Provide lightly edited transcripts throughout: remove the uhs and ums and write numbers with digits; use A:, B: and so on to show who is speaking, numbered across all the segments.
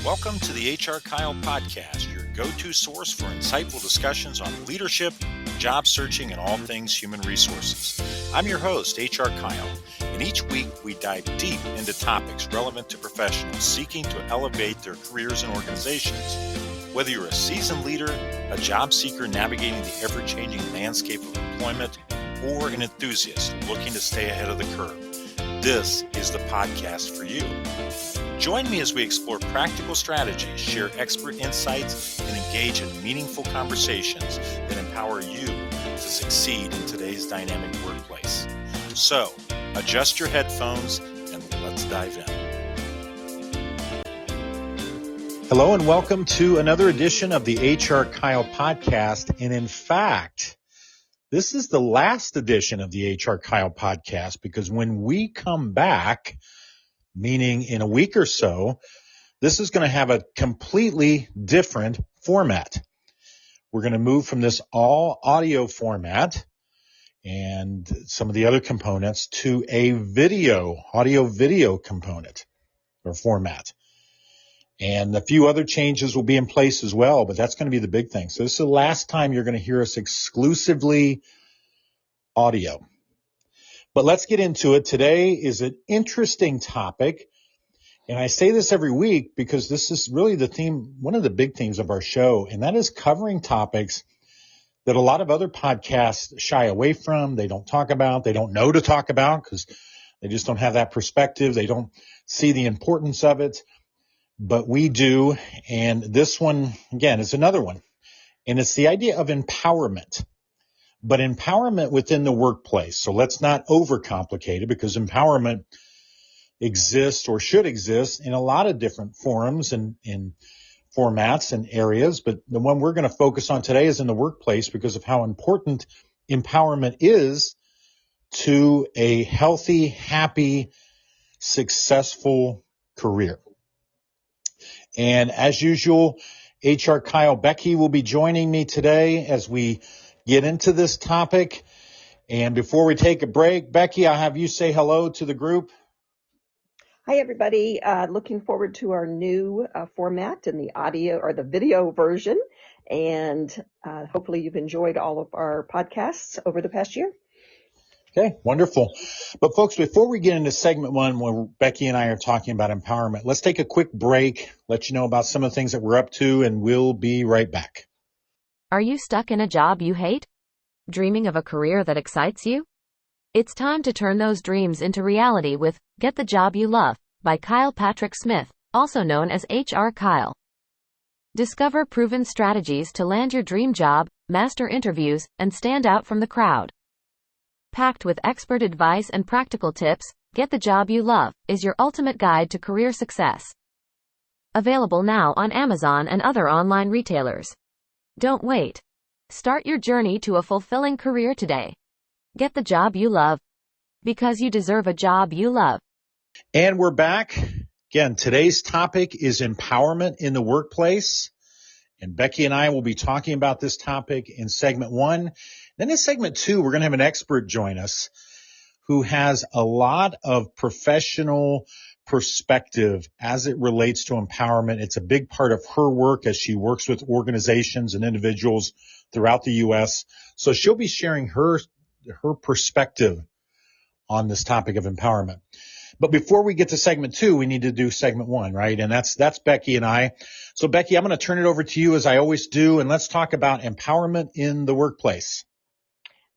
A: Welcome to the HR Kyle podcast, your go-to source for insightful discussions on leadership, job searching, and all things human resources. I'm your host, HR Kyle, and each week we dive deep into topics relevant to professionals seeking to elevate their careers and organizations. Whether you're a seasoned leader, a job seeker navigating the ever-changing landscape of employment, or an enthusiast looking to stay ahead of the curve, this is the podcast for you. Join me as we explore practical strategies, share expert insights, and engage in meaningful conversations that empower you to succeed in today's dynamic workplace. So, adjust your headphones and let's dive in. Hello and welcome to another edition of the HR Kyle podcast. And in fact, this is the last edition of the HR Kyle podcast because when we come back, meaning in a week or so, this is going to have a completely different format. We're going to move from this all audio format and some of the other components to a audio-video component or format. And a few other changes will be in place as well, but that's going to be the big thing. So this is the last time you're going to hear us exclusively audio. But let's get into it. Today is an interesting topic. And I say this every week because this is really the theme, one of the big themes of our show, and that is covering topics that a lot of other podcasts shy away from. They don't talk about, they don't know to talk about because they just don't have that perspective. They don't see the importance of it, but we do. And this one, again, is another one. And it's the idea of empowerment. But empowerment within the workplace. So let's not overcomplicate it because empowerment exists or should exist in a lot of different forums and in formats and areas. But the one we're going to focus on today is in the workplace because of how important empowerment is to a healthy, happy, successful career. And as usual, HR Kyle Becki will be joining me today as we get into this topic. And before we take a break, Becki, I'll have you say hello to the group.
B: Hi, everybody. Looking forward to our new format in the audio or the video version. And hopefully you've enjoyed all of our podcasts over the past year.
A: Okay, wonderful. But folks, before we get into segment one, where Becki and I are talking about empowerment, let's take a quick break, let you know about some of the things that we're up to, and we'll be right back.
C: Are you stuck in a job you hate? Dreaming of a career that excites you? It's time to turn those dreams into reality with Get the Job You Love by Kyle Patrick Smith, also known as HR Kyle. Discover proven strategies to land your dream job, master interviews, and stand out from the crowd. Packed with expert advice and practical tips, Get the Job You Love is your ultimate guide to career success. Available now on Amazon and other online retailers. Don't wait. Start your journey to a fulfilling career today. Get the job you love, because you deserve a job you love.
A: And we're back. Again, today's topic is empowerment in the workplace. And Becki and I will be talking about this topic in segment one. Then in segment two, we're going to have an expert join us who has a lot of professional perspective as it relates to empowerment. It's a big part of her work as she works with organizations and individuals throughout the U.S. So she'll be sharing her perspective on this topic of empowerment. But before we get to segment two, we need to do segment one, right? And that's Becki and I. So Becki, I'm going to turn it over to you as I always do, and let's talk about empowerment in the workplace.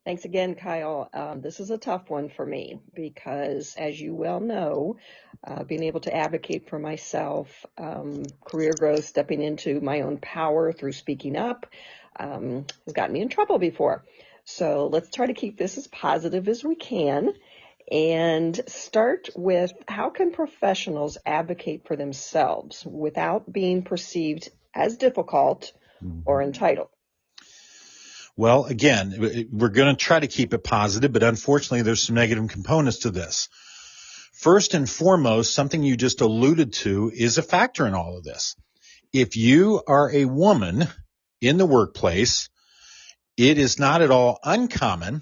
B: Thanks again, Kyle. This is a tough one for me because, as you well know, being able to advocate for myself, career growth, stepping into my own power through speaking up, has gotten me in trouble before. So let's try to keep this as positive as we can and start with how can professionals advocate for themselves without being perceived as difficult or entitled?
A: Well, again, we're going to try to keep it positive, but unfortunately, there's some negative components to this. First and foremost, something you just alluded to is a factor in all of this. If you are a woman in the workplace, it is not at all uncommon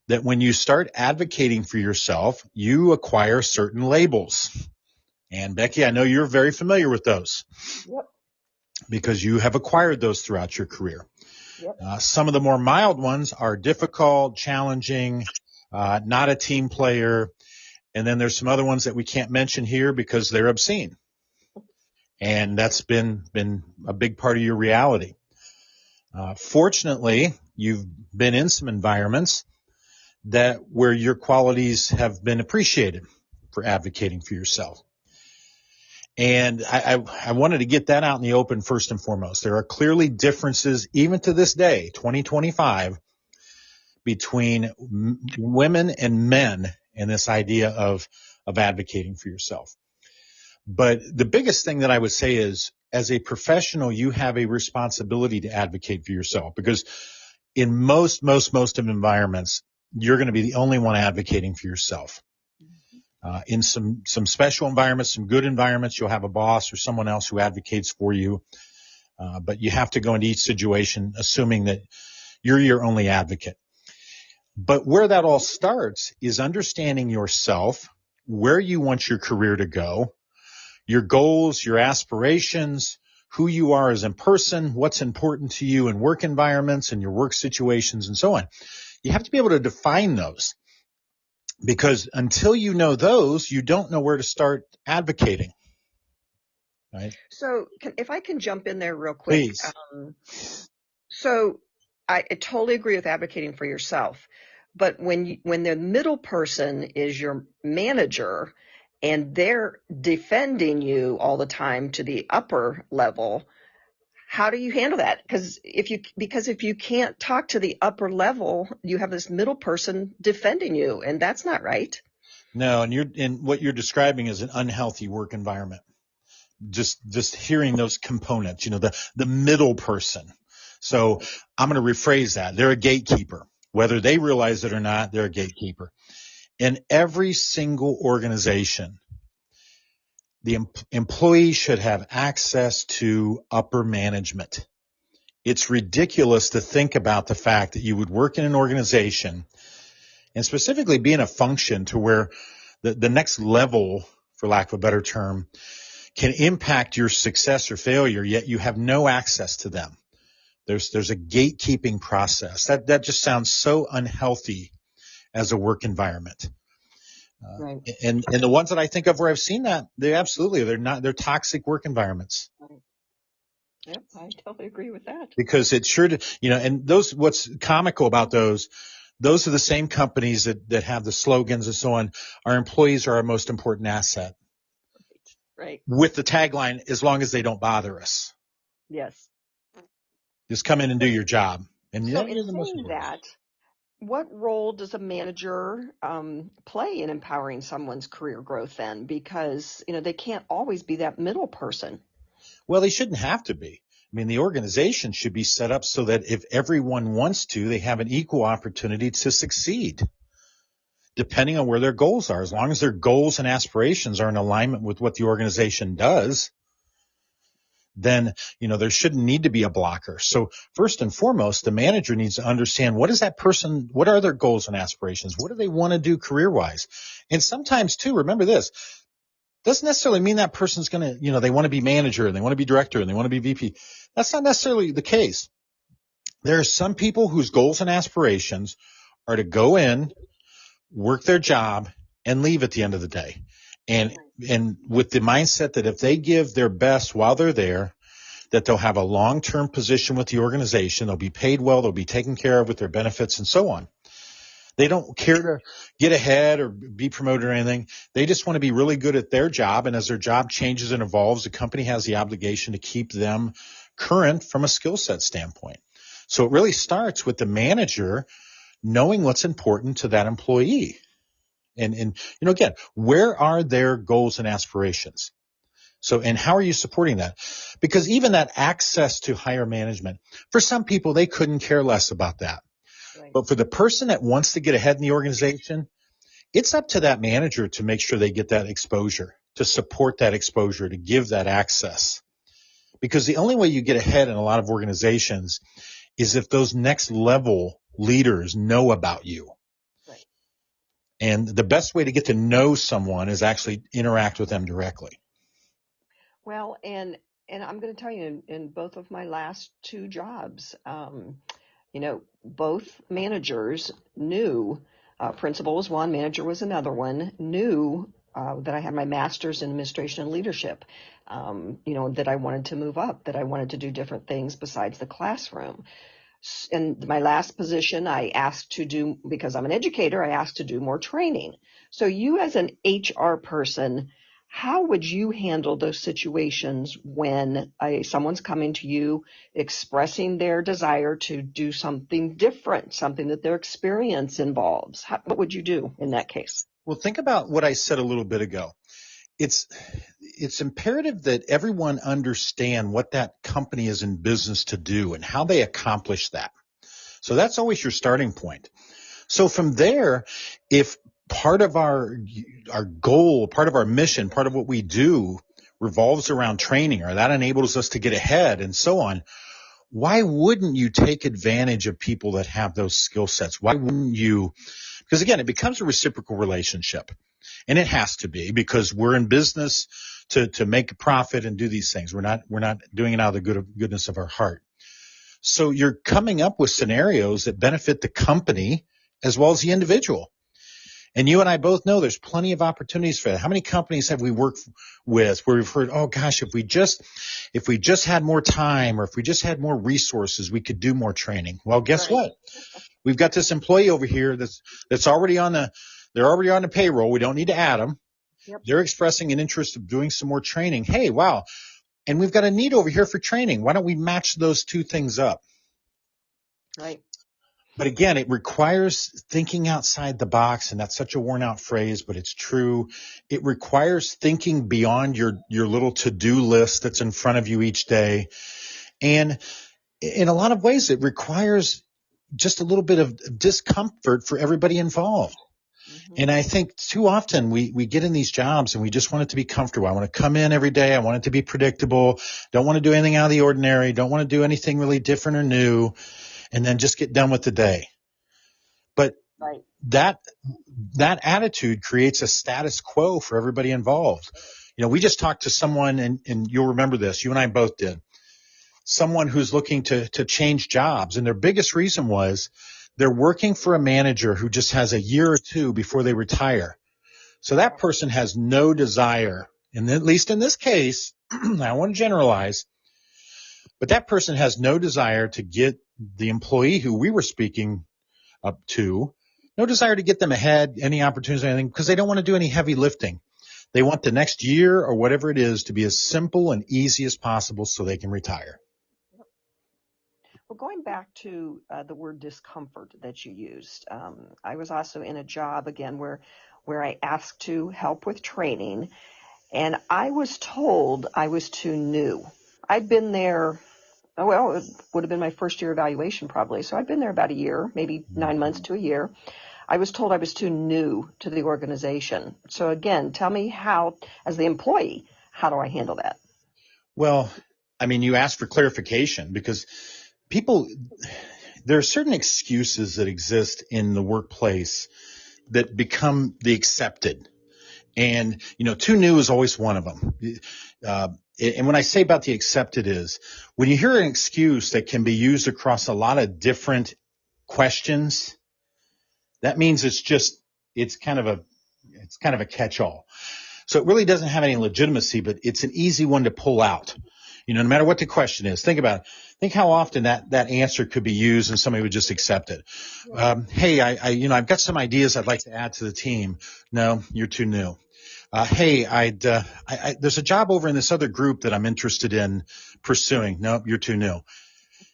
A: that when you start advocating for yourself, you acquire certain labels. And Becki, I know you're very familiar with those.
B: Yep.
A: Because you have acquired those throughout your career.
B: Yep.
A: Some of the more mild ones are difficult, challenging, not a team player. And then there's some other ones that we can't mention here because they're obscene. And that's been a big part of your reality. Fortunately, you've been in some environments where your qualities have been appreciated for advocating for yourself. And I wanted to get that out in the open first and foremost. There are clearly differences, even to this day, 2025, between women and men in this idea of advocating for yourself. But the biggest thing that I would say is, as a professional, you have a responsibility to advocate for yourself, because in most of environments, you're going to be the only one advocating for yourself. In some special environments, some good environments, you'll have a boss or someone else who advocates for you. But you have to go into each situation assuming that you're your only advocate. But where that all starts is understanding yourself, where you want your career to go, your goals, your aspirations, who you are as a person, what's important to you in work environments and your work situations and so on. You have to be able to define those. Because until you know those, you don't know where to start advocating. Right?
B: So if I can jump in there real quick.
A: Please.
B: So I totally agree with advocating for yourself. But when the middle person is your manager and they're defending you all the time to the upper level, how do you handle that? Because if you can't talk to the upper level, you have this middle person defending you, and that's not right.
A: No, and what you're describing is an unhealthy work environment. Just hearing those components, the middle person. So I'm going to rephrase that. They're a gatekeeper. Whether they realize it or not, they're a gatekeeper. In every single organization, the employee should have access to upper management. It's ridiculous to think about the fact that you would work in an organization and specifically be in a function to where the next level, for lack of a better term, can impact your success or failure, yet you have no access to them. There's a gatekeeping process. That just sounds so unhealthy as a work environment.
B: Right.
A: And the ones that I think of where I've seen that, they're toxic work environments.
B: Right. Yep, I totally agree with that.
A: Because it's sure to, and what's comical about those are the same companies that have the slogans and so on. Our employees are our most important asset.
B: Right.
A: With the tagline, as long as they don't bother us.
B: Yes.
A: Just come in and do your job. And
B: so in saying that, what role does a manager play in empowering someone's career growth then? Because, they can't always be that middle person.
A: Well, they shouldn't have to be. I mean, the organization should be set up so that if everyone wants to, they have an equal opportunity to succeed, depending on where their goals are. As long as their goals and aspirations are in alignment with what the organization does, then, there shouldn't need to be a blocker. So first and foremost, the manager needs to understand what are their goals and aspirations? What do they want to do career-wise? And sometimes too, remember this, doesn't necessarily mean that person's going to, they want to be manager and they want to be director and they want to be VP. That's not necessarily the case. There are some people whose goals and aspirations are to go in, work their job, and leave at the end of the day. And with the mindset that if they give their best while they're there, that they'll have a long-term position with the organization, they'll be paid well, they'll be taken care of with their benefits and so on. They don't care to get ahead or be promoted or anything. They just want to be really good at their job. And as their job changes and evolves, the company has the obligation to keep them current from a skill set standpoint. So it really starts with the manager knowing what's important to that employee. And again, where are their goals and aspirations? So, and how are you supporting that? Because even that access to higher management, for some people, they couldn't care less about that. Right. But for the person that wants to get ahead in the organization, it's up to that manager to make sure they get that exposure, to support that exposure, to give that access. Because the only way you get ahead in a lot of organizations is if those next level leaders know about you. And the best way to get to know someone is actually interact with them directly.
B: Well, and I'm going to tell you, in both of my last two jobs, both managers knew, principal was one, manager was another one, knew that I had my master's in administration and leadership, that I wanted to move up, that I wanted to do different things besides the classroom. In my last position, I asked to do, because I'm an educator, I asked to do more training. So you as an HR person, how would you handle those situations when someone's coming to you expressing their desire to do something different, something that their experience involves? What would you do in that case?
A: Well, think about what I said a little bit ago. It's imperative that everyone understand what that company is in business to do and how they accomplish that. So that's always your starting point. So from there, if part of our goal, part of our mission, part of what we do revolves around training, or that enables us to get ahead and so on, why wouldn't you take advantage of people that have those skill sets? Why wouldn't you? Because again, it becomes a reciprocal relationship. And it has to be, because we're in business to make a profit and do these things. We're not doing it out of the goodness of our heart. So you're coming up with scenarios that benefit the company as well as the individual. And you and I both know there's plenty of opportunities for that. How many companies have we worked with where we've heard, oh gosh, if we just had more time, or if we just had more resources, we could do more training. Well, guess what? We've got this employee over here that's already they're already on the payroll. We don't need to add them.
B: Yep.
A: They're expressing an interest of doing some more training. Hey, wow. And we've got a need over here for training. Why don't we match those two things up?
B: Right.
A: But again, it requires thinking outside the box, and that's such a worn out phrase, but it's true. It requires thinking beyond your little to-do list that's in front of you each day. And in a lot of ways, it requires just a little bit of discomfort for everybody involved. Mm-hmm. And I think too often we get in these jobs and we just want it to be comfortable. I want to come in every day. I want it to be predictable. Don't want to do anything out of the ordinary. Don't want to do anything really different or new, and then just get done with the day. But that attitude creates a status quo for everybody involved. We just talked to someone, and you'll remember this. You and I both did. Someone who's looking to change jobs, and their biggest reason was they're working for a manager who just has a year or two before they retire. So that person has no desire, and at least in this case, I don't want to generalize, but that person has no desire to get the employee who we were speaking up to, no desire to get them ahead, any opportunities or anything, because they don't want to do any heavy lifting. They want the next year or whatever it is to be as simple and easy as possible so they can retire.
B: Well, going back to the word discomfort that you used, I was also in a job, again, where I asked to help with training, and I was told I was too new. I'd been there, it would have been my first year evaluation probably, so I'd been there about a year, maybe 9 months to a year. I was told I was too new to the organization. So again, tell me how, as the employee, how do I handle that?
A: Well, you asked for clarification because there are certain excuses that exist in the workplace that become the accepted. And, too new is always one of them. And when I say about the accepted is, when you hear an excuse that can be used across a lot of different questions, that means it's kind of a catch-all. So it really doesn't have any legitimacy, but it's an easy one to pull out. No matter what the question is, think about it. Think how often that answer could be used and somebody would just accept it. Hey, I've got some ideas I'd like to add to the team. No, you're too new. Hey, there's a job over in this other group that I'm interested in pursuing. No, you're too new.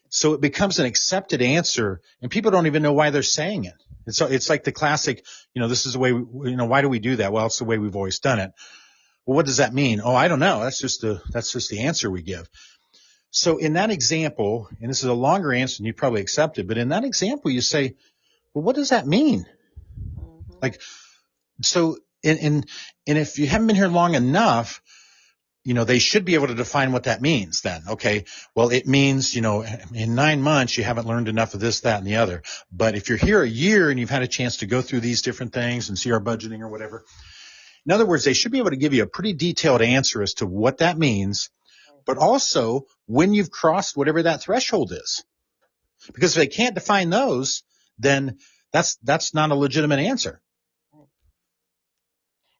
A: So it becomes an accepted answer, and people don't even know why they're saying it. And so it's like the classic, this is the way, why do we do that? Well, it's the way we've always done it. Well, what does that mean? Oh, I don't know. That's just the answer we give. So in that example, and this is a longer answer than you probably accepted, but in that example, you say, well, what does that mean? So, and if you haven't been here long enough, they should be able to define what that means then. Okay. Well, it means, in 9 months, you haven't learned enough of this, that, and the other. But if you're here a year and you've had a chance to go through these different things and see our budgeting or whatever, In other words, they should be able to give you a pretty detailed answer as to what that means, but also when you've crossed whatever that threshold is. Because if they can't define those, then that's not a legitimate answer.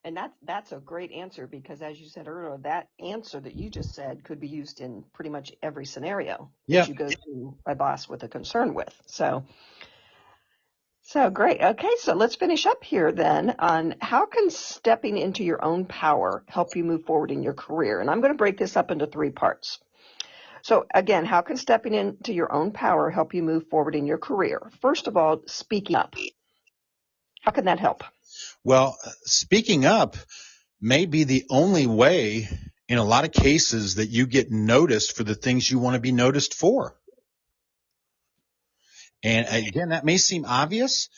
B: And that's a great answer, because as you said earlier, that answer that you just said could be used in pretty much every scenario that you go to a boss with a concern with. So great. Okay, so let's finish up here then on how can stepping into your own power help you move forward in your career? And I'm going to break this up into 3 parts. So again, how can stepping into your own power help you move forward in your career? First of all, speaking up. How can that help?
A: Well, speaking up may be the only way in a lot of cases that you get noticed for the things you want to be noticed for. And again, that may seem obvious,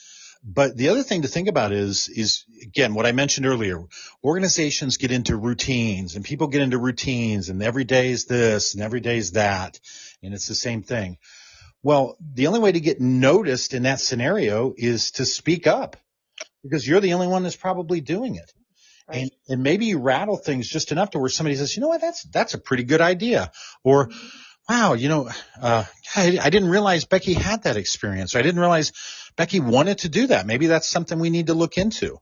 A: but the other thing to think about is again, what I mentioned earlier. Organizations get into routines and people get into routines, and every day is this and every day is that, and it's the same thing. Well, the only way to get noticed in that scenario is to speak up, because you're the only one that's probably doing it. Right. And maybe you rattle things just enough to where somebody says, you know what, that's a pretty good idea. Or, wow, I didn't realize Becki had that experience. Or I didn't realize Becki wanted to do that. Maybe that's something we need to look into.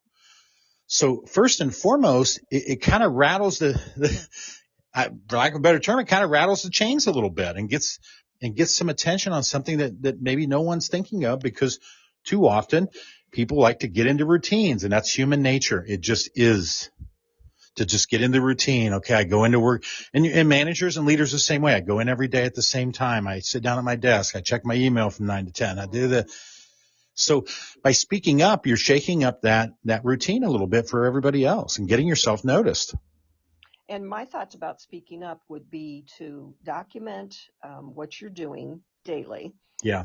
A: So first and foremost, it kind of rattles for lack of a better term, it kind of rattles the chains a little bit and gets some attention on something that maybe no one's thinking of, because too often people like to get into routines, and that's human nature. It just is to just get into routine. Okay, I go into work, and managers and leaders the same way. I go in every day at the same time. I sit down at my desk. I check my email from 9 to 10. I do that. So by speaking up, you're shaking up that routine a little bit for everybody else and getting yourself noticed.
B: And my thoughts about speaking up would be to document what you're doing daily,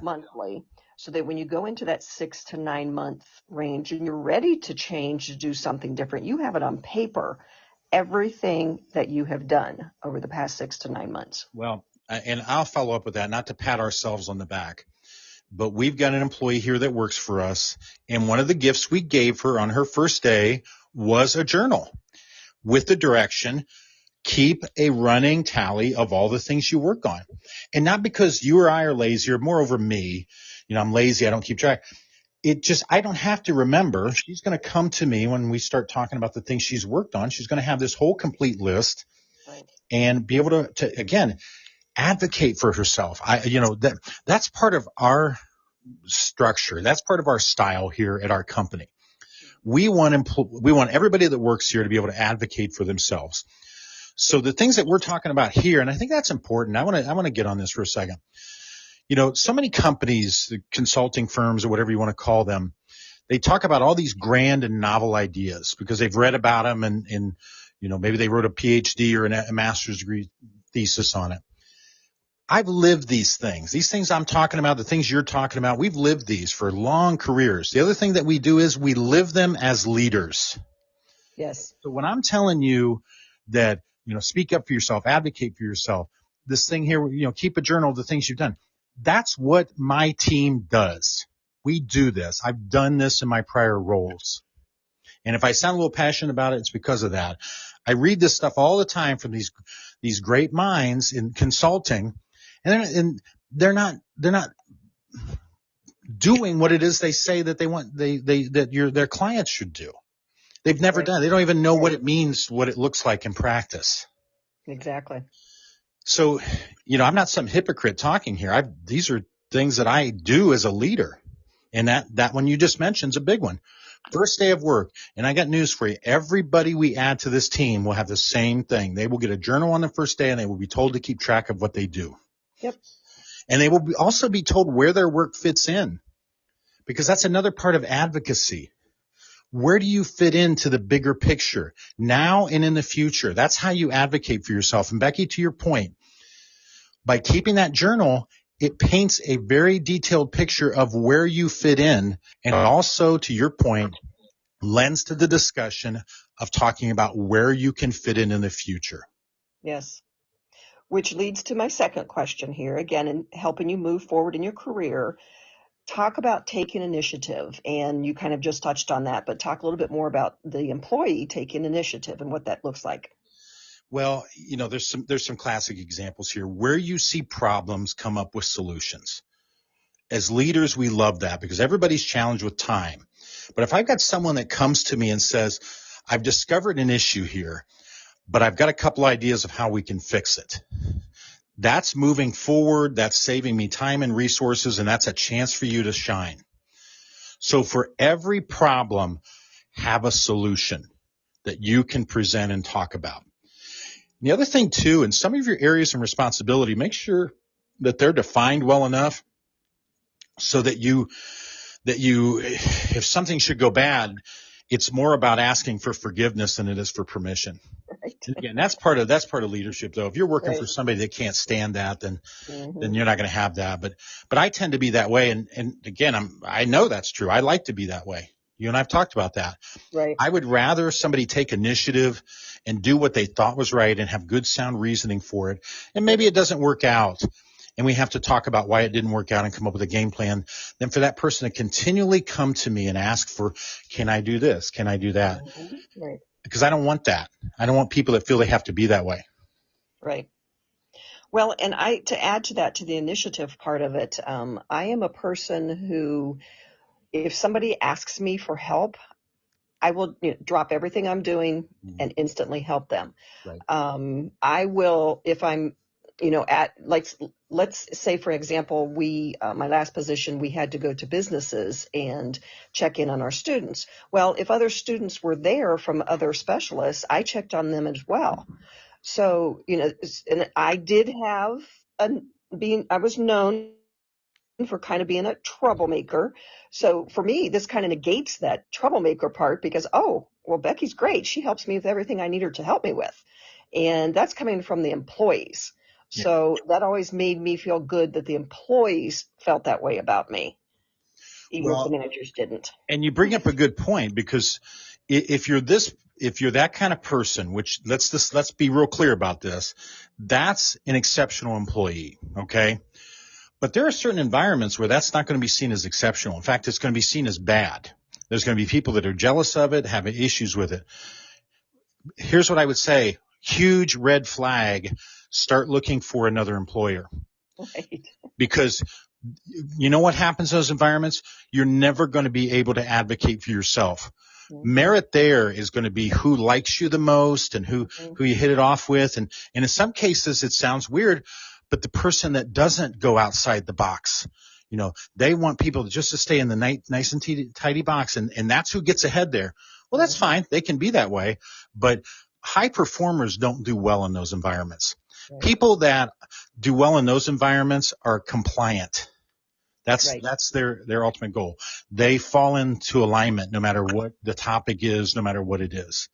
B: monthly, so that when you go into that 6 to 9 month range and you're ready to change, to do something different, you have it on paper, everything that you have done over the past 6 to 9 months.
A: Well, and I'll follow up with that, not to pat ourselves on the back, but we've got an employee here that works for us, and one of the gifts we gave her on her first day was a journal with the direction, keep a running tally of all the things you work on. And not because you or I are lazy, or moreover me, I'm lazy, I don't keep track. I don't have to remember. She's going to come to me when we start talking about the things she's worked on. She's going to have this whole complete list, right, and be able to again, advocate for herself. That's part of our structure. That's part of our style here at our company. We want everybody that works here to be able to advocate for themselves. So the things that we're talking about here, and I think that's important. I want to get on this for a second. So many companies, consulting firms, or whatever you want to call them, they talk about all these grand and novel ideas because they've read about them, and maybe they wrote a PhD or a master's degree thesis on it. I've lived these things I'm talking about, the things you're talking about. We've lived these for long careers. The other thing that we do is we live them as leaders.
B: Yes.
A: So when I'm telling you that, speak up for yourself, advocate for yourself, this thing here, keep a journal of the things you've done. That's what my team does. We do this. I've done this in my prior roles. And if I sound a little passionate about it, it's because of that. I read this stuff all the time from these great minds in consulting, and they're not doing what it is they say that they want their clients should do. They've never done it. They don't even know what it means, what it looks like in practice.
B: Exactly.
A: So, I'm not some hypocrite talking here. These are things that I do as a leader. And that one you just mentioned is a big one. First day of work. And I got news for you. Everybody we add to this team will have the same thing. They will get a journal on the first day, and they will be told to keep track of what they do.
B: Yep. And
A: they will also be told where their work fits in, because that's another part of advocacy. Where do you fit into the bigger picture now and in the future? That's how you advocate for yourself. And Becki, to your point, by keeping that journal, it paints a very detailed picture of where you fit in, and also, to your point, lends to the discussion of talking about where you can fit in the future.
B: Yes. Which leads to my second question here, again, in helping you move forward in your career. talk about taking initiative, and you kind of just touched on that, but talk a little bit more about the employee taking initiative and what that looks like.
A: Well, there's some classic examples here where you see problems come up with solutions. As leaders, we love that because everybody's challenged with time. But if I've got someone that comes to me and says, I've discovered an issue here, but I've got a couple ideas of how we can fix it. That's moving forward. That's saving me time and resources, and that's a chance for you to shine. So for every problem, have a solution that you can present and talk about. The other thing too, in some of your areas of responsibility, make sure that they're defined well enough so that if something should go bad, it's more about asking for forgiveness than it is for permission.
B: Right.
A: And again, that's part of leadership though. If you're working
B: Right.
A: for somebody that can't stand that, then
B: Mm-hmm.
A: you're not going to have that. But I tend to be that way. And again, I know that's true. I like to be that way. You and I've talked about that.
B: Right.
A: I would rather somebody take initiative and do what they thought was right and have good sound reasoning for it. And maybe it doesn't work out and we have to talk about why it didn't work out and come up with a game plan, than for that person to continually come to me and ask for, can I do this? Can I do that?
B: Mm-hmm. Right.
A: Because I don't want that. I don't want people that feel they have to be that way.
B: Right. Well, and to add to that, to the initiative part of it, I am a person who, if somebody asks me for help, I will drop everything I'm doing and instantly help them.
A: Right.
B: I will, if I'm, at, like, let's say, for example, my last position, we had to go to businesses and check in on our students. Well, if other students were there from other specialists, I checked on them as well. So, and I did have I was known for kind of being a troublemaker. So for me, this kind of negates that troublemaker part because, oh, well, Becky's great. She helps me with everything I need her to help me with. And that's coming from the employees.
A: Yeah.
B: So that always made me feel good that the employees felt that way about me, even if the managers didn't.
A: And you bring up a good point, because if you're that kind of person, which let's be real clear about this, that's an exceptional employee. Okay. But there are certain environments where that's not going to be seen as exceptional. In fact, it's going to be seen as bad. There's going to be people that are jealous of it, have issues with it. Here's what I would say. Huge red flag. Start looking for another employer.
B: Right.
A: Because you know what happens in those environments? You're never going to be able to advocate for yourself. Mm-hmm. Merit there is going to be who likes you the most and who you hit it off with. And in some cases, it sounds weird, but the person that doesn't go outside the box, they want people just to stay in the nice and tidy box. And that's who gets ahead there. Well, that's fine. They can be that way. But high performers don't do well in those environments. Right. People that do well in those environments are compliant. That's their ultimate goal. They fall into alignment no matter what the topic is, no matter what it is.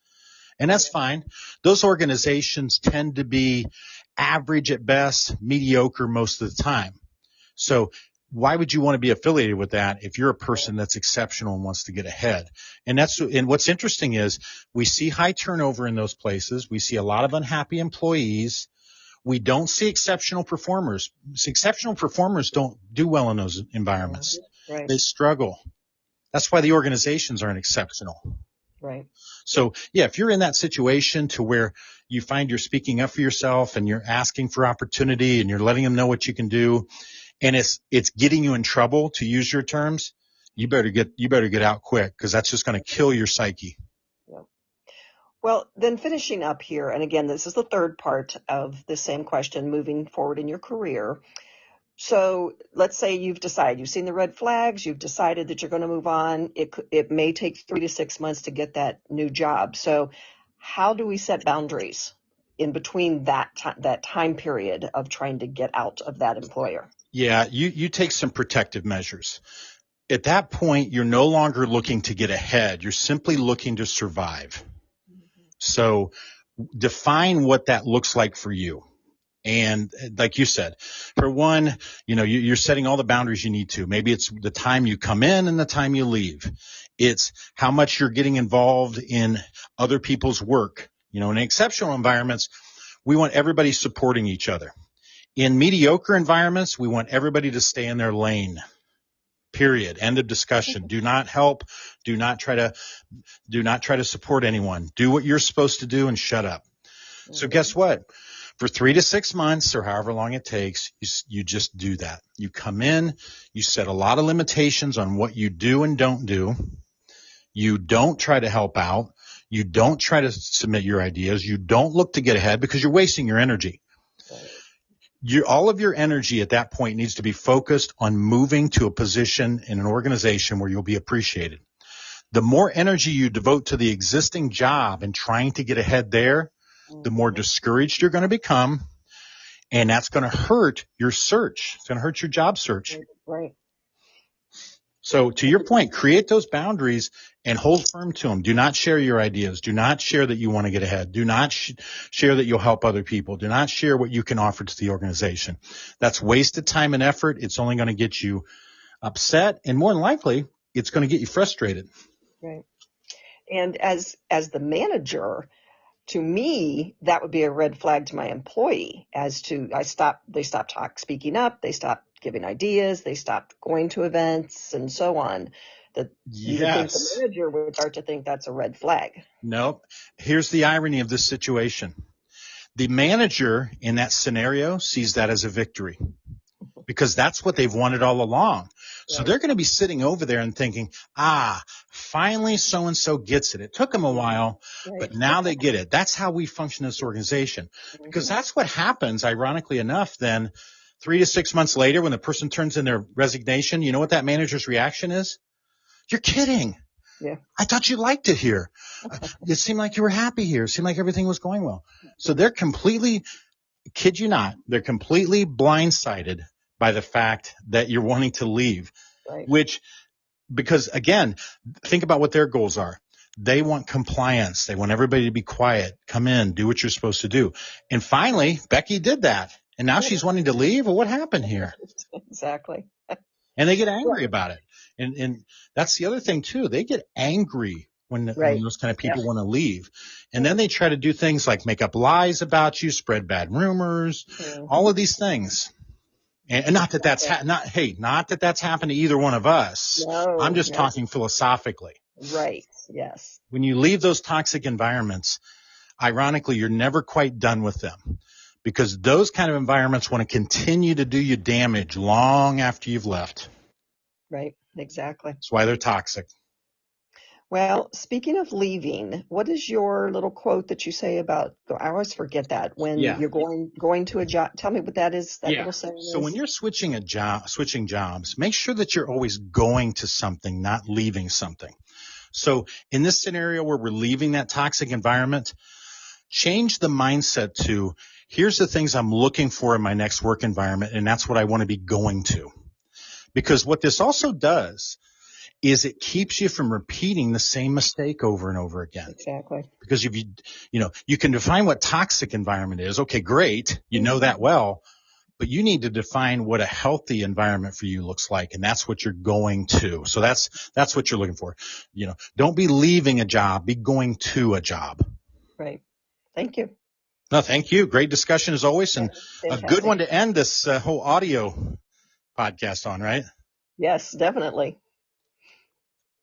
A: And that's fine. Those organizations tend to be average at best, mediocre most of the time. So why would you want to be affiliated with that if you're a person that's exceptional and wants to get ahead? And what's interesting is we see high turnover in those places. We see a lot of unhappy employees. We don't see exceptional performers. Exceptional performers don't do well in those environments. Right. They struggle. That's why the organizations aren't exceptional.
B: Right.
A: So, yeah, if you're in that situation to where you find you're speaking up for yourself and you're asking for opportunity and you're letting them know what you can do, and it's getting you in trouble, to use your terms, you better get out quick, because that's just going to kill your psyche.
B: Yeah. Well, then finishing up here, and again, this is the third part of the same question, moving forward in your career. So let's say you've seen the red flags, you've decided that you're going to move on. It may take 3 to 6 months to get that new job. So how do we set boundaries in between that time period of trying to get out of that employer?
A: Yeah, you take some protective measures. At that point, you're no longer looking to get ahead. You're simply looking to survive. So define what that looks like for you. And like you said, for one, you're setting all the boundaries you need to. Maybe it's the time you come in and the time you leave. It's how much you're getting involved in other people's work. In exceptional environments, we want everybody supporting each other. In mediocre environments, we want everybody to stay in their lane. Period. End of discussion. Do not help. Do not try to support anyone. Do what you're supposed to do and shut up. So guess what? For 3 to 6 months or however long it takes, you just do that. You come in, you set a lot of limitations on what you do and don't do. You don't try to help out. You don't try to submit your ideas. You don't look to get ahead because you're wasting your energy. All of your energy at that point needs to be focused on moving to a position in an organization where you'll be appreciated. The more energy you devote to the existing job and trying to get ahead there, the more discouraged you're going to become, and that's going to hurt your search. It's going to hurt your job search.
B: Right.
A: So to your point, create those boundaries and hold firm to them. Do not share your ideas. Do not share that you want to get ahead. Do not share that you'll help other people. Do not share what you can offer to the organization. That's wasted time and effort. It's only going to get you upset, and more than likely, it's going to get you frustrated.
B: Right. And as the manager, to me, that would be a red flag to my employee they stopped speaking up, they stopped giving ideas, they stopped going to events and so on. That you would think the manager would start to think that's a red flag.
A: Nope. Here's the irony of this situation. The manager in that scenario sees that as a victory because that's what they've wanted all along. So they're going to be sitting over there and thinking, finally so-and-so gets it. It took them a while, but now they get it. That's how we function as an organization, because that's what happens, ironically enough, then 3 to 6 months later when the person turns in their resignation, you know what that manager's reaction is? You're kidding.
B: Yeah.
A: I thought you liked it here. It seemed like you were happy here. It seemed like everything was going well. So they're completely, kid you not, they're completely blindsided by the fact that you're wanting to leave, because again, think about what their goals are. They want compliance. They want everybody to be quiet, come in, do what you're supposed to do. And finally, Becki did that. And now she's wanting to leave. Well, what happened here?
B: Exactly.
A: And they get angry about it. And that's the other thing too. They get angry when those kind of people want to leave. And then they try to do things like make up lies about you, spread bad rumors, all of these things. And not that that's not that that's happened to either one of us.
B: No,
A: I'm just talking philosophically.
B: Right. Yes.
A: When you leave those toxic environments, ironically, you're never quite done with them, because those kind of environments want to continue to do you damage long after you've left.
B: Right. Exactly.
A: That's why they're toxic.
B: Well, speaking of leaving, what is your little quote that you say about, I always forget that, when you're going to a job? Tell me what that is, that little saying is.
A: So when you're switching jobs, make sure that you're always going to something, not leaving something. So in this scenario where we're leaving that toxic environment, change the mindset to, here's the things I'm looking for in my next work environment, and that's what I want to be going to. Because what this also does is it keeps you from repeating the same mistake over and over again.
B: Exactly.
A: Because if you can define what toxic environment is. Okay, great. You know that well, but you need to define what a healthy environment for you looks like. And that's what you're going to. So that's what you're looking for. Don't be leaving a job, be going to a job.
B: Right. Thank you.
A: No, thank you. Great discussion as always. And a good one to end this whole audio podcast on, right?
B: Yes, definitely.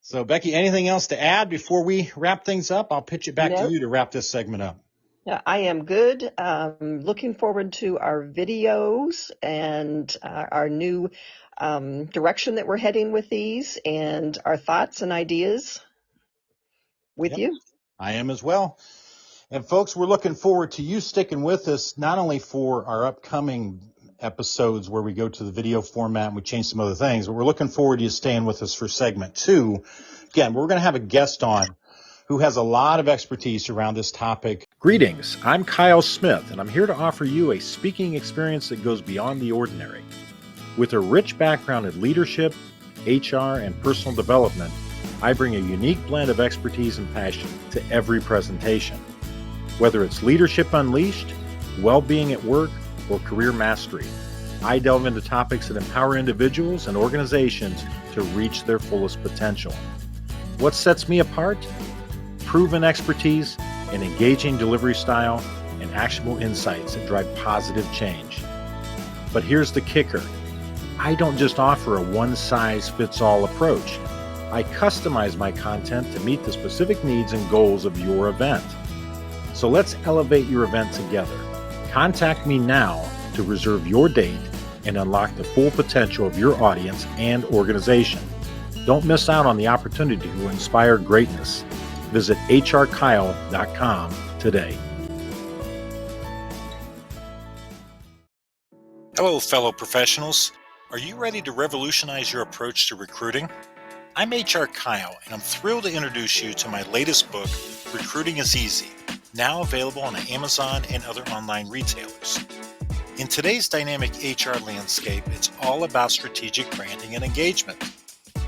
A: So, Becki, anything else to add before we wrap things up? I'll pitch it back to you to wrap this segment up.
B: Yeah, I am good. Looking forward to our videos and our new direction that we're heading with these, and our thoughts and ideas with you.
A: I am as well. And folks, we're looking forward to you sticking with us, not only for our upcoming episodes where we go to the video format and we change some other things, but we're looking forward to you staying with us for segment 2. Again, we're going to have a guest on who has a lot of expertise around this topic. Greetings, I'm Kyle Smith, and I'm here to offer you a speaking experience that goes beyond the ordinary. With a rich background in leadership, HR, and personal development, I bring a unique blend of expertise and passion to every presentation. Whether it's Leadership Unleashed, well-being at work, or career mastery, I delve into topics that empower individuals and organizations to reach their fullest potential. What sets me apart? Proven expertise, an engaging delivery style, and actionable insights that drive positive change. But here's the kicker. I don't just offer a one-size-fits-all approach. I customize my content to meet the specific needs and goals of your event. So let's elevate your event together. Contact me now to reserve your date and unlock the full potential of your audience and organization. Don't miss out on the opportunity to inspire greatness. Visit hrkyle.com today. Hello, fellow professionals. Are you ready to revolutionize your approach to recruiting? I'm HR Kyle, and I'm thrilled to introduce you to my latest book, Recruiting is Easy, now available on Amazon and other online retailers. In today's dynamic HR landscape, it's all about strategic branding and engagement.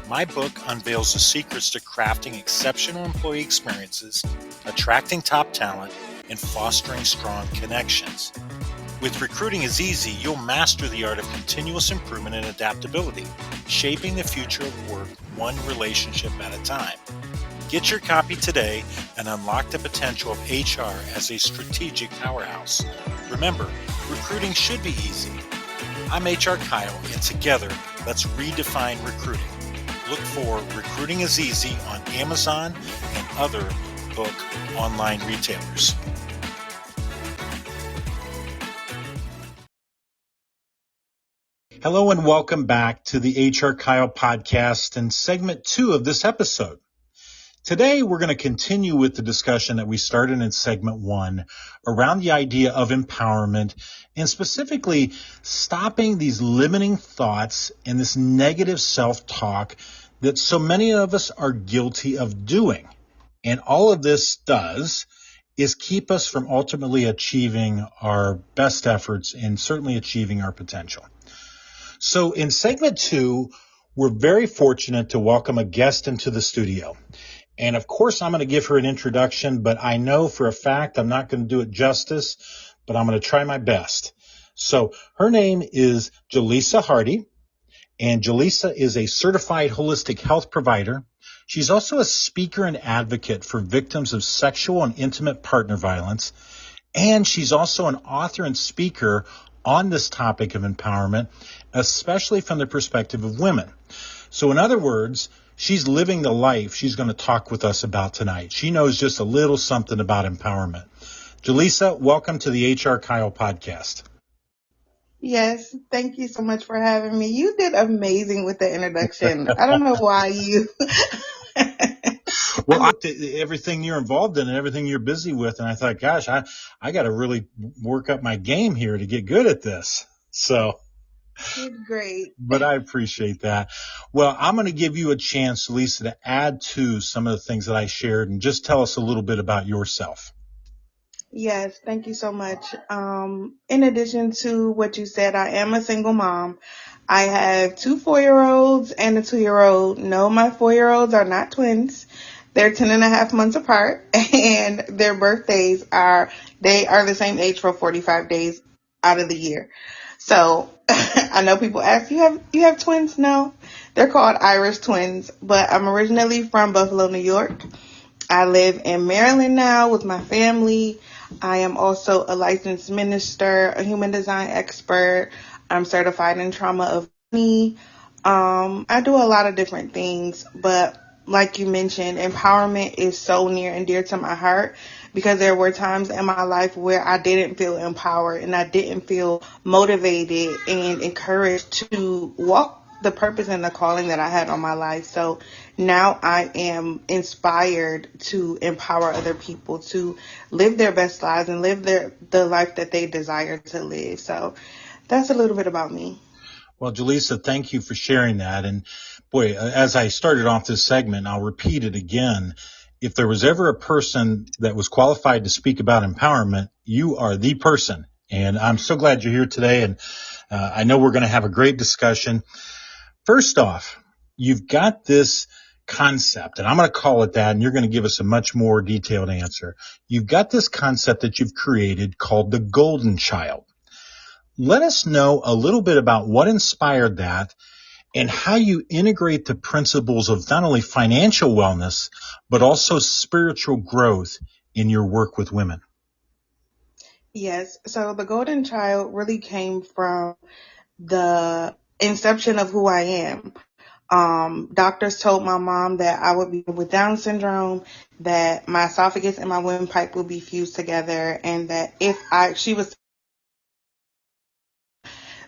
A: My book unveils the secrets to crafting exceptional employee experiences, attracting top talent, and fostering strong connections. With Recruiting is Easy, you'll master the art of continuous improvement and adaptability, shaping the future of work one relationship at a time. Get your copy today and unlock the potential of HR as a strategic powerhouse. Remember, recruiting should be easy. I'm HR Kyle, and together, let's redefine recruiting. Look for Recruiting is Easy on Amazon and other book online retailers. Hello and welcome back to the HR Kyle podcast and segment 2 of this episode. Today, we're going to continue with the discussion that we started in segment 1 around the idea of empowerment and specifically stopping these limiting thoughts and this negative self-talk that so many of us are guilty of doing. And all of this does is keep us from ultimately achieving our best efforts and certainly achieving our potential. So in segment 2, we're very fortunate to welcome a guest into the studio. And of course, I'm going to give her an introduction, but I know for a fact I'm not going to do it justice, but I'm going to try my best. So her name is Jalisa Hardy, and Jalisa is a certified holistic health provider. She's also a speaker and advocate for victims of sexual and intimate partner violence. And she's also an author and speaker on this topic of empowerment, especially from the perspective of women. So in other words, she's living the life she's going to talk with us about tonight. She knows just a little something about empowerment. Jalisa, welcome to the HR Kyle podcast.
D: Yes, thank you so much for having me. You did amazing with the introduction. I don't know why you...
A: Well, I looked at everything you're involved in and everything you're busy with, and I thought, gosh, I got to really work up my game here to get good at this. So,
D: It's great.
A: but I appreciate that. Well, I'm going to give you a chance, Lisa, to add to some of the things that I shared and just tell us a little bit about yourself.
D: Yes, thank you so much. In addition to what you said, I am a single mom. I have 2 4-year-olds and a 2-year-old. No, my 4-year-olds are not twins. They're 10 and a half months apart, and their birthdays they are the same age for 45 days out of the year. So I know people ask, you have twins? No, they're called Irish twins, but I'm originally from Buffalo, New York. I live in Maryland now with my family. I am also a licensed minister, a human design expert. I'm certified in trauma of me. I do a lot of different things, but like you mentioned, empowerment is so near and dear to my heart because there were times in my life where I didn't feel empowered and I didn't feel motivated and encouraged to walk the purpose and the calling that I had on my life. So now I am inspired to empower other people to live their best lives and live the life that they desire to live. So that's a little bit about me.
A: Well, Jalisa, thank you for sharing that. And boy, as I started off this segment, I'll repeat it again. If there was ever a person that was qualified to speak about empowerment, you are the person. And I'm so glad you're here today. And I know we're going to have a great discussion. First off, you've got this concept, and I'm going to call it that, and you're going to give us a much more detailed answer. You've got this concept that you've created called the Golden Child. Let us know a little bit about what inspired that and how you integrate the principles of not only financial wellness, but also spiritual growth in your work with women.
D: Yes. So the Golden Child really came from the inception of who I am. Doctors told my mom that I would be with Down syndrome, that my esophagus and my windpipe would be fused together, and that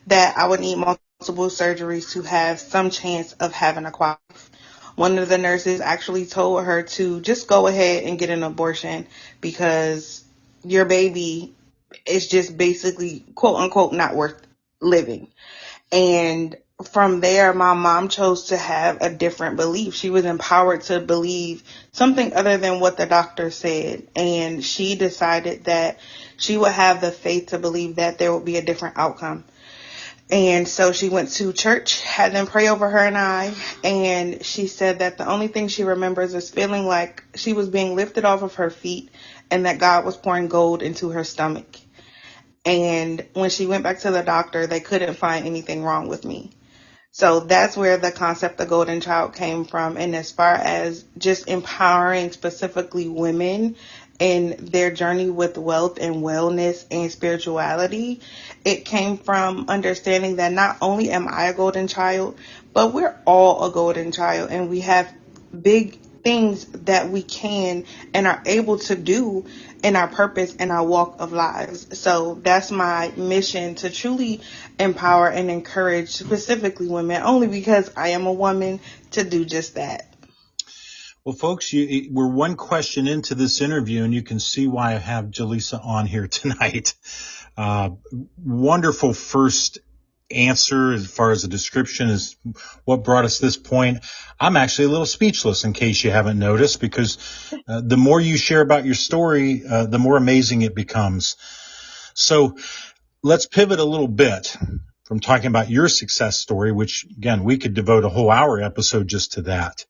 D: that I would need multiple surgeries to have some chance of having a quality life. One of the nurses actually told her to just go ahead and get an abortion because your baby is just basically, quote unquote, not worth living. And from there, my mom chose to have a different belief. She was empowered to believe something other than what the doctor said. And she decided that she would have the faith to believe that there would be a different outcome. And so she went to church, had them pray over her and I, and she said that the only thing she remembers is feeling like she was being lifted off of her feet and that God was pouring gold into her stomach. And when she went back to the doctor, they couldn't find anything wrong with me. So that's where the concept of golden child came from. And as far as just empowering specifically women in their journey with wealth and wellness and spirituality, it came from understanding that not only am I a golden child, but we're all a golden child, and we have big things that we can and are able to do in our purpose and our walk of lives. So that's my mission, to truly empower and encourage specifically women, only because I am a woman, to do just that.
A: Well, folks, we're one question into this interview, and you can see why I have Jalisa on here tonight. Wonderful first answer as far as the description is what brought us to this point. I'm actually a little speechless, in case you haven't noticed, because the more you share about your story, the more amazing it becomes. So let's pivot a little bit from talking about your success story, which, again, we could devote a whole hour episode just to that.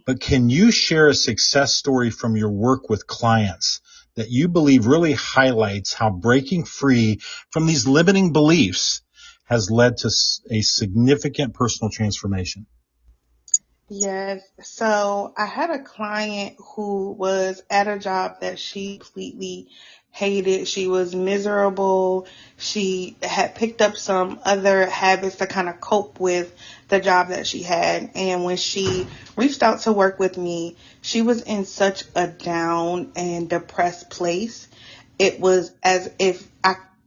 A: But can you share a success story from your work with clients that you believe really highlights how breaking free from these limiting beliefs has led to a significant personal transformation?
D: Yes. So I had a client who was at a job that she completely hated. She was miserable. She had picked up some other habits to kind of cope with the job that she had. And when she reached out to work with me, she was in such a down and depressed place. It was as if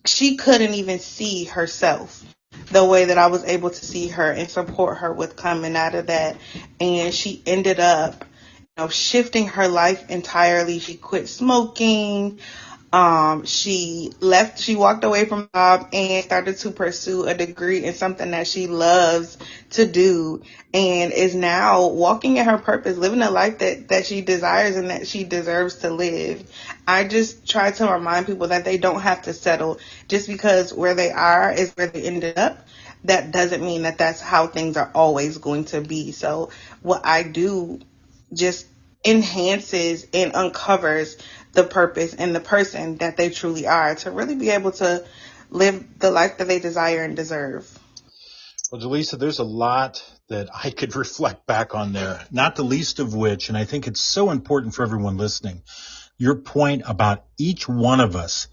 D: she couldn't even see herself the way that I was able to see her and support her with coming out of that. And she ended up, shifting her life entirely. She quit smoking. She walked away from the job and started to pursue a degree in something that she loves to do, and is now walking in her purpose, living a life that she desires and that she deserves to live. I just try to remind people that they don't have to settle just because where they are is where they ended up. That doesn't mean that that's how things are always going to be. So what I do just enhances and uncovers the purpose and the person that they truly are, to really be able to live the life that they desire and deserve.
A: Well, Jalisa, there's a lot that I could reflect back on there, not the least of which, and I think it's so important for everyone listening, your point about each one of us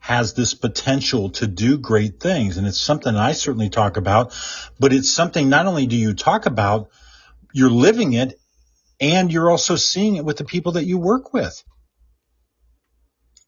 A: has this potential to do great things. And it's something I certainly talk about, but it's something not only do you talk about, you're living it, and you're also seeing it with the people that you work with.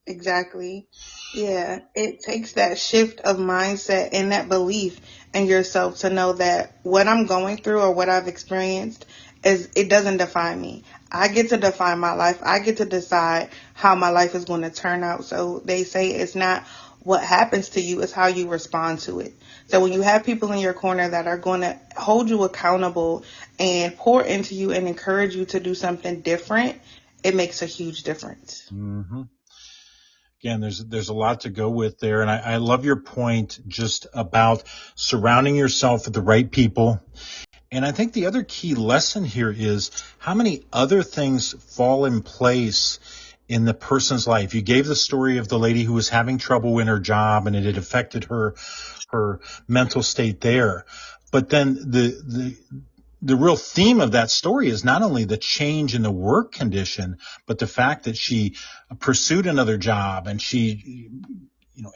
D: Exactly. Yeah. It takes that shift of mindset and that belief in yourself to know that what I'm going through or what I've experienced it doesn't define me. I get to define my life. I get to decide how my life is going to turn out. So they say it's not what happens to you, it's how you respond to it. So when you have people in your corner that are going to hold you accountable and pour into you and encourage you to do something different, it makes a huge difference.
A: Mm-hmm. Again, there's a lot to go with there. And I love your point just about surrounding yourself with the right people. And I think the other key lesson here is how many other things fall in place in the person's life. You gave the story of the lady who was having trouble in her job and it had affected her mental state there. But then the real theme of that story is not only the change in the work condition, but the fact that she pursued another job and she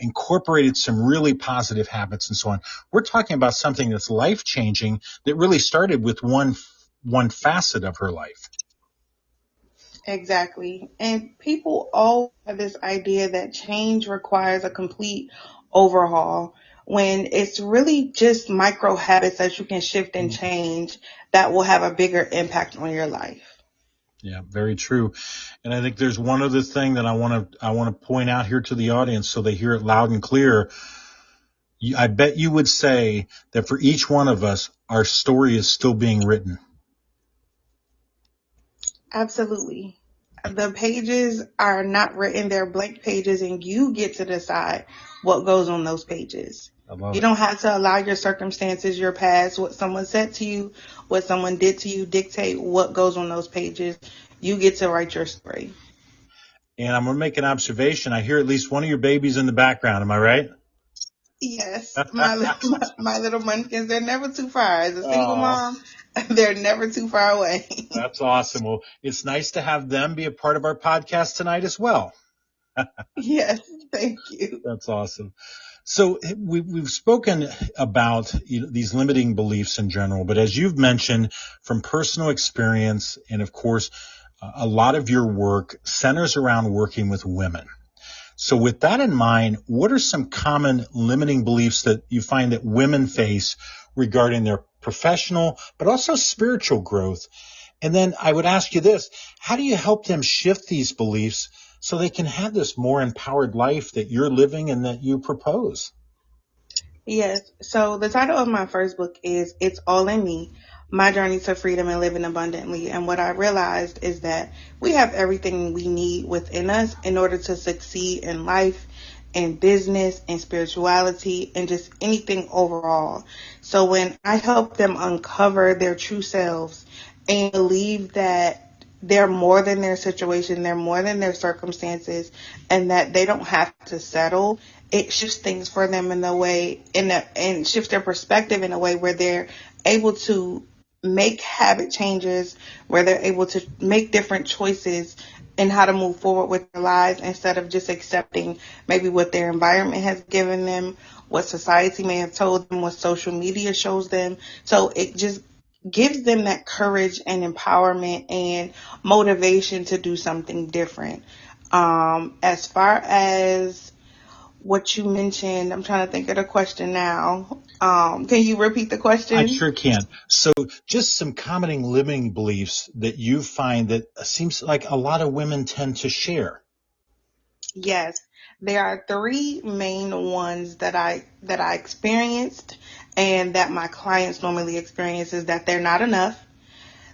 A: incorporated some really positive habits and so on. We're talking about something that's life-changing that really started with one facet of her life.
D: Exactly. And people all have this idea that change requires a complete overhaul when it's really just micro habits that you can shift and change that will have a bigger impact on your life.
A: Yeah, very true. And I think there's one other thing that I want to point out here to the audience so they hear it loud and clear. I bet you would say that for each one of us, our story is still being written.
D: Absolutely. The pages are not written, they're blank pages, and you get to decide what goes on those pages.
A: I love
D: You
A: it.
D: don't have to allow your circumstances, your past, what someone said to you, what someone did to you, dictate what goes on those pages. You get to write your story.
A: And I'm going to make an observation. I hear at least one of your babies in the background. Am I right?
D: Yes, my little munchkins, they're never too far. As a single
A: Oh,
D: mom, they're never too far away.
A: that's awesome. Well, it's nice to have them be a part of our podcast tonight as well.
D: Yes, thank you.
A: That's awesome. So we've spoken about these limiting beliefs in general, but as you've mentioned from personal experience, and of course, a lot of your work centers around working with women. So with that in mind, what are some common limiting beliefs that you find that women face regarding their professional, but also spiritual growth? And then I would ask you this, how do you help them shift these beliefs so they can have this more empowered life that you're living and that you propose?
D: Yes. So the title of my first book is It's All in Me, My Journey to Freedom and Living Abundantly. And what I realized is that we have everything we need within us in order to succeed in life, in business, in spirituality, and just anything overall. So when I help them uncover their true selves and believe that they're more than their situation, they're more than their circumstances, and that they don't have to settle, it shifts things for them in the way and shifts their perspective in a way where they're able to make habit changes, where they're able to make different choices in how to move forward with their lives instead of just accepting maybe what their environment has given them, what society may have told them, what social media shows them. So it just gives them that courage and empowerment and motivation to do something different. As far as what you mentioned, I'm trying to think of the question now. Can you repeat the
A: I
D: question?
A: sure can. So just some common limiting beliefs that you find that seems like a lot of women tend to share.
D: Yes, there are three main ones that I experienced and that my clients normally experience is that they're not enough,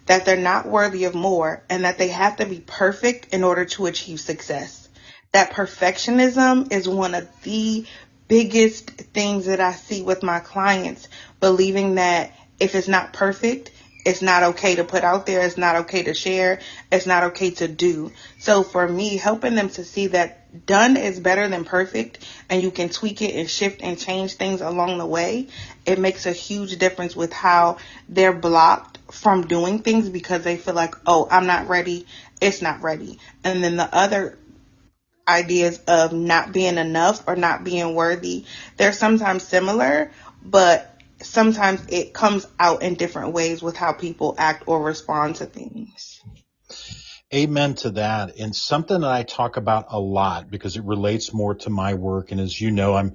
D: that they're not worthy of more, and that they have to be perfect in order to achieve success. That perfectionism is one of the biggest things that I see with my clients, believing that if it's not perfect, it's not okay to put out there, it's not okay to share, it's not okay to do. So for me, helping them to see that done is better than perfect and you can tweak it and shift and change things along the way, it makes a huge difference with how they're blocked from doing things because they feel like, oh, I'm not ready, it's not ready. And then the other ideas of not being enough or not being worthy, they're sometimes similar, but sometimes it comes out in different ways with how people act or respond to things.
A: Amen to that. And something that I talk about a lot because it relates more to my work. And as you know, I'm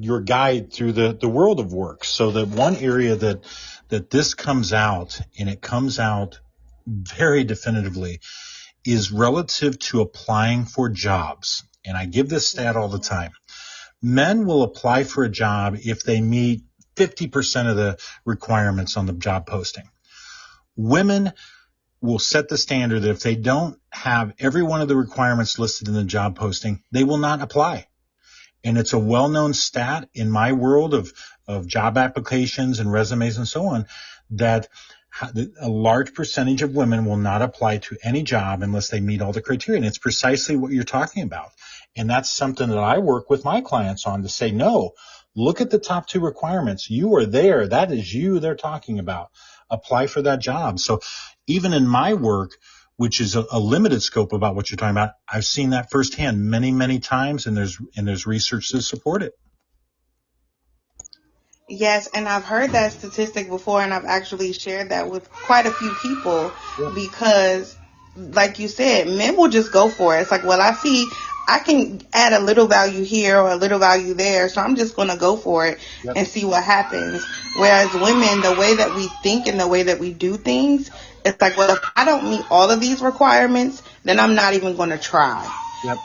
A: your guide through the world of work. So the one area that this comes out, and it comes out very definitively, is relative to applying for jobs. And I give this stat all the time. Men will apply for a job if they meet 50% of the requirements on the job posting. Women will set the standard that if they don't have every one of the requirements listed in the job posting, they will not apply. And it's a well-known stat in my world of job applications and resumes and so on that a large percentage of women will not apply to any job unless they meet all the criteria. And it's precisely what you're talking about. And that's something that I work with my clients on to say, no, look at the top two requirements. You are there. That is you they're talking about. Apply for that job. So even in my work, which is a limited scope about what you're talking about. I've seen that firsthand many, many times, and there's research to support it.
D: Yes, and I've heard that statistic before, and I've actually shared that with quite a few people because, like you said, men will just go for it. It's like, well, I see I can add a little value here or a little value there, so I'm just going to go for it and see what happens. Whereas women, the way that we think and the way that we do things, it's like, well, if I don't meet all of these requirements, then I'm not even going to try.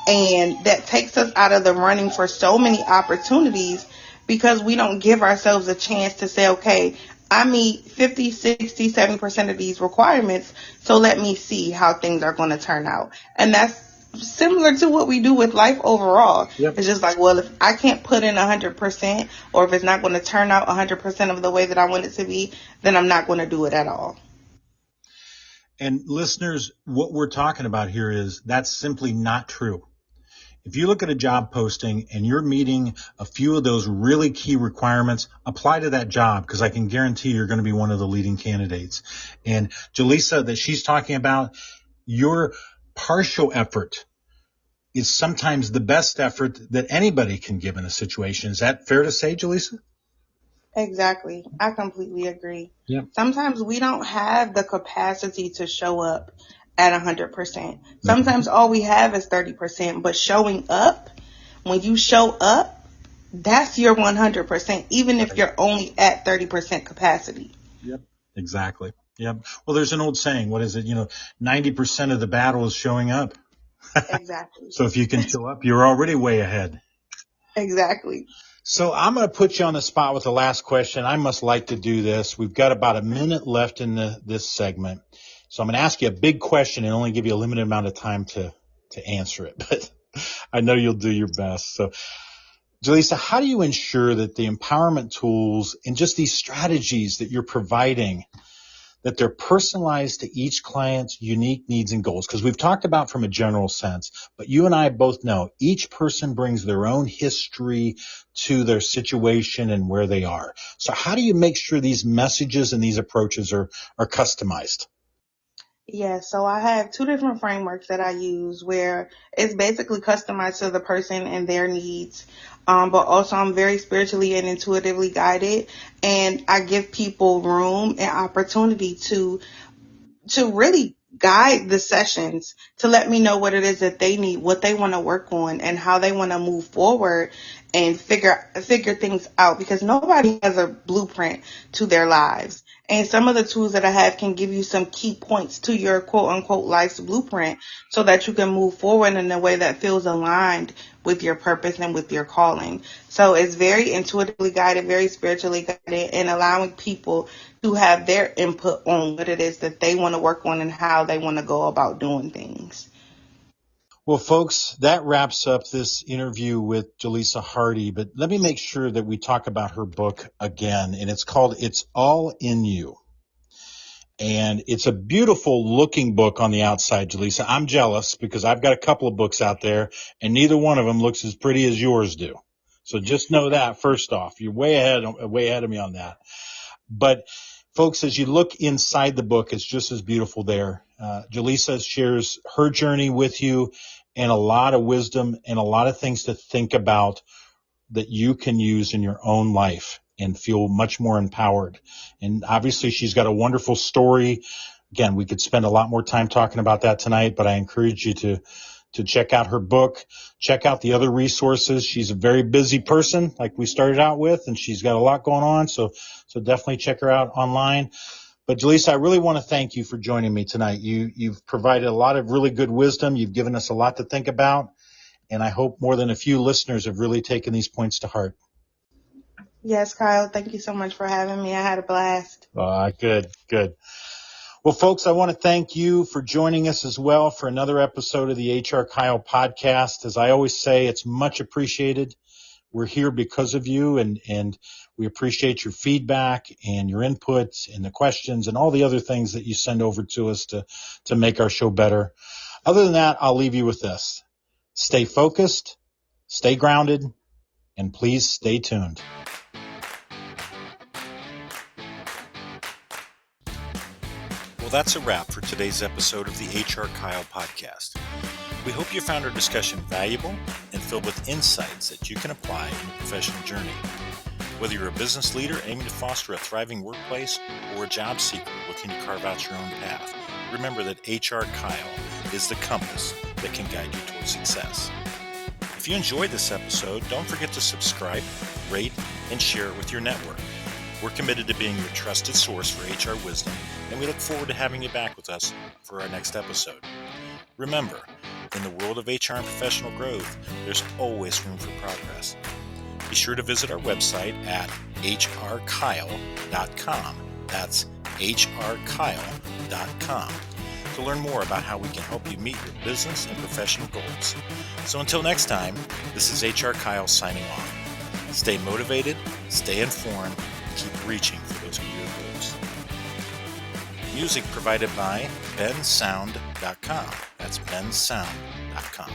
D: And that takes us out of the running for so many opportunities because we don't give ourselves a chance to say, okay, I meet 50, 60, 70% of these requirements, so let me see how things are going to turn out. And that's similar to what we do with life overall. It's just like, well, if I can't put in 100%, or if it's not going to turn out 100% of the way that I want it to be, then I'm not going to do it at all.
A: And listeners, what we're talking about here is that's simply not true. If you look at a job posting and you're meeting a few of those really key requirements, apply to that job, because I can guarantee you're going to be one of the leading candidates. And Jalisa, that she's talking about, your partial effort is sometimes the best effort that anybody can give in a situation. Is that fair to say, Jalisa?
D: Exactly. I completely agree.
A: Yep.
D: Sometimes we don't have the capacity to show up at 100%. Sometimes all we have is 30%, but showing up, when you show up, that's your 100%, even if you're only at 30% capacity.
A: Yep. Exactly. Yep. Well, there's an old saying, what is it? 90% of the battle is showing up.
D: Exactly.
A: So if you can show up, you're already way ahead.
D: Exactly.
A: So I'm going to put you on the spot with the last question. I must like to do this. We've got about a minute left in this segment. So I'm going to ask you a big question and only give you a limited amount of time to answer it. But I know you'll do your best. So, Jalisa, how do you ensure that the empowerment tools and just these strategies that you're providing, that they're personalized to each client's unique needs and goals? Because we've talked about from a general sense, but you and I both know each person brings their own history to their situation and where they are. So how do you make sure these messages and these approaches are customized?
D: Yeah, so I have two different frameworks that I use where it's basically customized to the person and their needs. But also I'm very spiritually and intuitively guided, and I give people room and opportunity to really guide the sessions, to let me know what it is that they need, what they want to work on, and how they want to move forward and figure things out, because nobody has a blueprint to their lives. And some of the tools that I have can give you some key points to your quote unquote life's blueprint so that you can move forward in a way that feels aligned with your purpose and with your calling. So it's very intuitively guided, very spiritually guided, and allowing people to have their input on what it is that they want to work on and how they want to go about doing things.
A: Well, folks, that wraps up this interview with Jalisa Hardy, but let me make sure that we talk about her book again, and it's called It's All in You. And it's a beautiful looking book on the outside, Jalisa. I'm jealous because I've got a couple of books out there and neither one of them looks as pretty as yours do. So just know that first off, you're way ahead of me on that. But folks, as you look inside the book, it's just as beautiful there. Jalisa shares her journey with you and a lot of wisdom and a lot of things to think about that you can use in your own life and feel much more empowered. And obviously she's got a wonderful story. Again, we could spend a lot more time talking about that tonight, but I encourage you to check out her book, check out the other resources. She's a very busy person, like we started out with, and she's got a lot going on. So definitely check her out online. But Jalisa, I really want to thank you for joining me tonight. You've provided a lot of really good wisdom. You've given us a lot to think about. And I hope more than a few listeners have really taken these points to heart.
D: Yes, Kyle, thank you so much for having me. I had a blast.
A: Good. Well, folks, I want to thank you for joining us as well for another episode of the HR Kyle podcast. As I always say, it's much appreciated. We're here because of you, and we appreciate your feedback and your input and the questions and all the other things that you send over to us to make our show better. Other than that, I'll leave you with this. Stay focused, stay grounded, and please stay tuned. Well, that's a wrap for today's episode of the HR Kyle podcast. We hope you found our discussion valuable and filled with insights that you can apply in your professional journey. Whether you're a business leader aiming to foster a thriving workplace or a job seeker looking to carve out your own path, remember that HR Kyle is the compass that can guide you towards success. If you enjoyed this episode, don't forget to subscribe, rate, and share it with your network. We're committed to being your trusted source for HR wisdom, and we look forward to having you back with us for our next episode. Remember, in the world of HR and professional growth, there's always room for progress. Be sure to visit our website at hrkyle.com. That's hrkyle.com to learn more about how we can help you meet your business and professional goals. So until next time, this is HR Kyle signing off. Stay motivated, stay informed, and keep reaching for those career goals. Music provided by bensound.com. That's bensound.com.